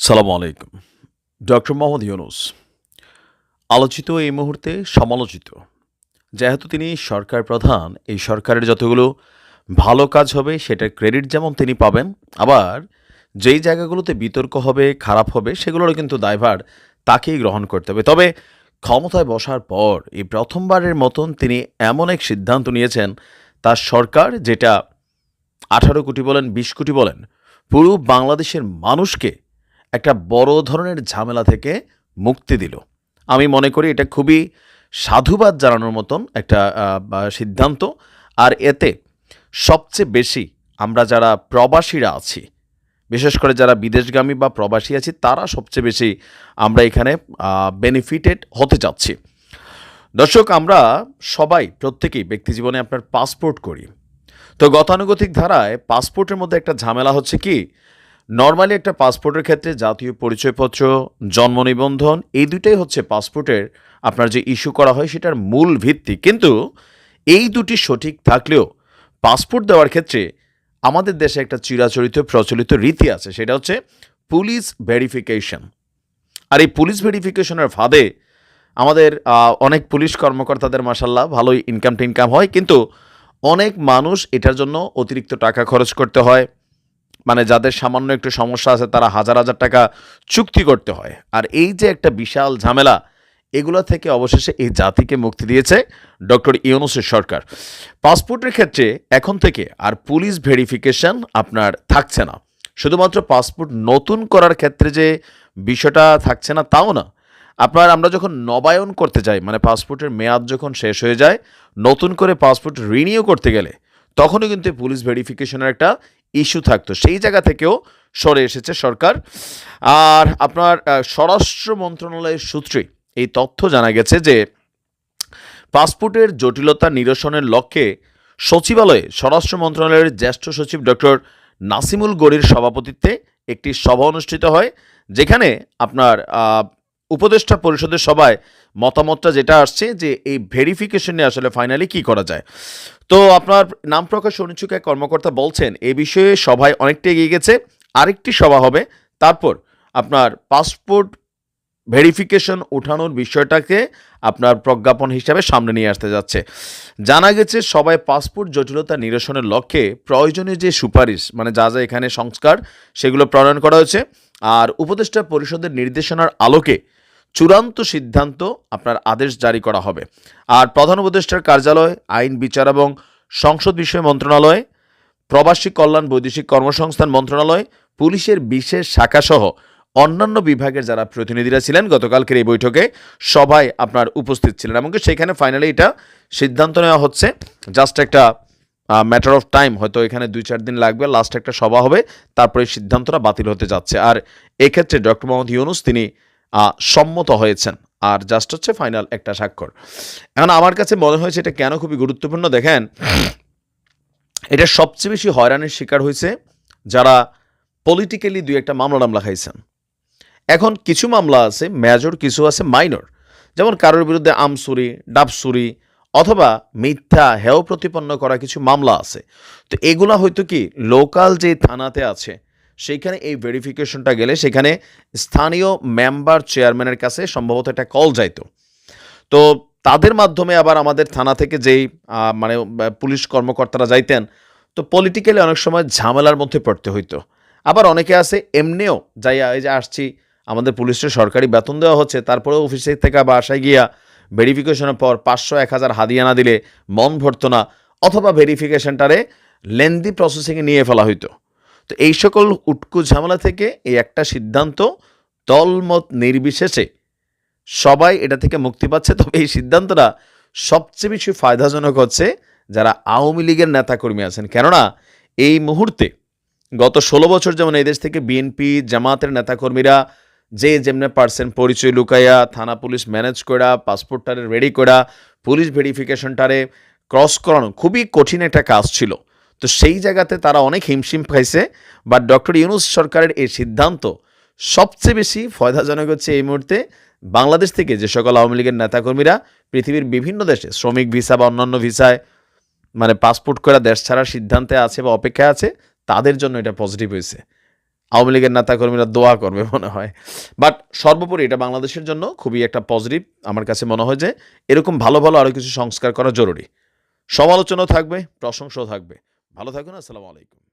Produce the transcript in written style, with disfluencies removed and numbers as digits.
সালামু আলাইকুম। ডক্টর মোহাম্মদ ইউনুস আলোচিত এই মুহূর্তে সমালোচিত। যেহেতু তিনি সরকার প্রধান, এই সরকারের যতগুলো ভালো কাজ হবে সেটার ক্রেডিট যেমন তিনি পাবেন, আবার যেই জায়গাগুলোতে বিতর্ক হবে, খারাপ হবে সেগুলোরও কিন্তু দায়ভার তাকেই গ্রহণ করতে হবে। তবে ক্ষমতায় বসার পর এই প্রথমবারের মতন তিনি এমন এক সিদ্ধান্ত নিয়েছেন, তার সরকার যেটা ১৮ কোটি বলেন, ২০ কোটি বলেন, পুরো বাংলাদেশের মানুষকে একটা বড় ধরনের ঝামেলা থেকে মুক্তি দিল। আমি মনে করি এটা খুবই সাধুবাদ জানানোর মতন একটা সিদ্ধান্ত। আর এতে সবচেয়ে বেশি আমরা যারা প্রবাসীরা আছি, বিশেষ করে যারা বিদেশগামী বা প্রবাসী আছি, তারা সবচেয়ে বেশি আমরা এখানে বেনিফিটেড হতে চাচ্ছি। দর্শক, আমরা সবাই প্রত্যেকেই ব্যক্তিজীবনে আপনার পাসপোর্ট করি। তো গতানুগতিক ধারায় পাসপোর্টের মধ্যে একটা ঝামেলা হচ্ছে কি, নর্মালি একটা পাসপোর্টের ক্ষেত্রে জাতীয় পরিচয়পত্র, জন্ম নিবন্ধন, এই দুটাই হচ্ছে পাসপোর্টের আপনার যে ইস্যু করা হয় সেটার মূল ভিত্তি। কিন্তু এই দুটি সঠিক থাকলেও পাসপোর্ট দেওয়ার ক্ষেত্রে আমাদের দেশে একটা চিরাচরিত প্রচলিত রীতি আছে, সেটা হচ্ছে পুলিশ ভেরিফিকেশন। আর এই পুলিশ ভেরিফিকেশনের ফাঁদে আমাদের অনেক পুলিশ কর্মকর্তাদের মাসাল্লাহ ভালোই ইনকাম হয়, কিন্তু অনেক মানুষ এটার জন্য অতিরিক্ত টাকা খরচ করতে হয়। মানে যাদের সামান্য একটু সমস্যা আছে তারা হাজার হাজার টাকা চুক্তি করতে হয়। আর এই যে একটা বিশাল ঝামেলা, এগুলো থেকে অবশেষে এই জাতিকে মুক্তি দিয়েছে ডক্টর ইউনূসের সরকার। পাসপোর্টের ক্ষেত্রে এখন থেকে আর পুলিশ ভেরিফিকেশন আপনার থাকছে না। শুধুমাত্র পাসপোর্ট নতুন করার ক্ষেত্রে যে বিষয়টা থাকছে না তাও না, আমরা যখন নবায়ন করতে যাই, মানে পাসপোর্টের মেয়াদ যখন শেষ হয়ে যায়, নতুন করে পাসপোর্ট রিনিউ করতে গেলে তখনও কিন্তু পুলিশ ভেরিফিকেশনের একটা ইস্যু থাকতো। সেই জায়গা থেকেও সরে এসেছে সরকার। আর আপনার স্বরাষ্ট্র মন্ত্রণালয়ের সূত্রে এই তথ্য জানা গেছে যে পাসপোর্টের জটিলতা নিরসনের লক্ষ্যে সচিবালয়ে স্বরাষ্ট্র মন্ত্রণালয়ের জ্যেষ্ঠ সচিব ডক্টর নাসিমুল গনির সভাপতিত্বে একটি সভা অনুষ্ঠিত হয়, যেখানে আপনার উপদেষ্টা পরিষদের সভায় মতামতটা যেটা আসছে যে এই ভেরিফিকেশন নিয়ে আসলে ফাইনালি কী করা যায়। তো আপনার নাম প্রকাশ অনিচ্ছুক এক কর্মকর্তা বলছেন এই বিষয়ে সভায় অনেকটা এগিয়ে গেছে, আরেকটি সভা হবে, তারপর আপনার পাসপোর্ট ভেরিফিকেশন উঠানোর বিষয়টাকে আপনার প্রজ্ঞাপন হিসাবে সামনে নিয়ে আসতে যাচ্ছে। জানা গেছে সবাই পাসপোর্ট জটিলতা নিরসনের লক্ষ্যে প্রয়োজনীয় যে সুপারিশ, মানে যা যা এখানে সংস্কার, সেগুলো প্রণয়ন করা হয়েছে। আর উপদেষ্টা পরিষদের নির্দেশনার আলোকে চূড়ান্ত সিদ্ধান্ত আপনার আদেশ জারি করা হবে। আর প্রধান উপদেষ্টার কার্যালয়, আইন বিচার এবং সংসদ বিষয় মন্ত্রণালয়, প্রবাসী কল্যাণ বৈদেশিক কর্মসংস্থান মন্ত্রণালয়, পুলিশের বিশেষ শাখাসহ অন্যান্য বিভাগের যারা প্রতিনিধিরা ছিলেন গতকালকের এই বৈঠকে সবাই আপনার উপস্থিত ছিলেন। এমনকি সেখানে ফাইনালি এটা সিদ্ধান্ত নেওয়া হচ্ছে, জাস্ট একটা ম্যাটার অফ টাইম, হয়তো এখানে 2-4 দিন লাগবে, লাস্ট একটা সভা হবে, তারপরে এই সিদ্ধান্তটা বাতিল হতে যাচ্ছে। আর এক্ষেত্রে ডক্টর মোহাম্মদ ইউনূস তিনি সম্মত হয়েছেন, আর জাস্ট হচ্ছে ফাইনাল একটা স্বাক্ষর। এখন আমার কাছে মনে হয়েছে এটা কেন খুবই গুরুত্বপূর্ণ, দেখেন এটা সবচেয়ে বেশি হয়রানির শিকার হয়েছে যারা পলিটিক্যালি 2-1টা মামলা খাইছেন। এখন কিছু মামলা আছে মেজর, কিছু আছে মাইনর। যেমন কারোর বিরুদ্ধে আমসুরি, ডাবসুরি অথবা মিথ্যা হেয় প্রতিপন্ন করা কিছু মামলা আছে। তো এগুলা হয়তো কি লোকাল যে থানাতে আছে সেইখানে এই ভেরিফিকেশনটা গেলে সেখানে স্থানীয় মেম্বার চেয়ারম্যানের কাছে সম্ভবত একটা কল যাইতো। তো তাদের মাধ্যমে আবার আমাদের থানা থেকে যেই মানে পুলিশ কর্মকর্তারা যাইতেন, তো পলিটিক্যালি অনেক সময় ঝামেলার মধ্যে পড়তে হইতো। আবার অনেকে আছে এমনিও যাইয়া এই যে আসছি, আমাদের পুলিশের সরকারি বেতন দেওয়া হচ্ছে, তারপরেও অফিসে থেকে বাসায় গিয়া ভেরিফিকেশনের পর 500-1000 হাদিয়া না দিলে মন ভরতো না, অথবা ভেরিফিকেশনটারে লেন্দি প্রসেসিংয়ে নিয়ে ফেলা হইতো। তো এই সকল উটকু ঝামেলা থেকে এই একটা সিদ্ধান্ত দলমত নির্বিশেষে সবাই এটা থেকে মুক্তি পাচ্ছে। তবে এই সিদ্ধান্তটা সবচেয়ে বেশি ফায়দাজনক হচ্ছে যারা আওয়ামী লীগের নেতাকর্মী আছেন, কেননা এই মুহূর্তে গত 16 বছর যেমন এই দেশ থেকে বিএনপি জামাতের নেতাকর্মীরা যে যেমনে পারছেন পরিচয় লুকাইয়া থানা পুলিশ ম্যানেজ করা, পাসপোর্টটারে রেডি করা, পুলিশ ভেরিফিকেশনটারে ক্রস করানো খুবই কঠিন একটা কাজ ছিল। তো সেই জায়গাতে তারা অনেক হিমশিম খাইছে। বাট ডক্টর ইউনূস সরকারের এই সিদ্ধান্ত সবচেয়ে বেশি ফায়দাজনক হচ্ছে এই মুহূর্তে বাংলাদেশ থেকে যে সকল আওয়ামী লীগের নেতাকর্মীরা পৃথিবীর বিভিন্ন দেশে শ্রমিক ভিসা বা অন্যান্য ভিসায় মানে পাসপোর্ট করা দেশ ছাড়ার সিদ্ধান্তে আছে বা অপেক্ষায় আছে, তাদের জন্য এটা পজিটিভ হয়েছে। আওয়ামী লীগের নেতাকর্মীরা দোয়া করবে মনে হয়। বাট সর্বোপরি এটা বাংলাদেশের জন্য খুবই একটা পজিটিভ আমার কাছে মনে হয় যে এরকম ভালো, ভালো আরও কিছু সংস্কার করা জরুরি। সমালোচনাও থাকবে, প্রশংসাও থাকবে। ভালো থাকুন। আসসালামু আলাইকুম।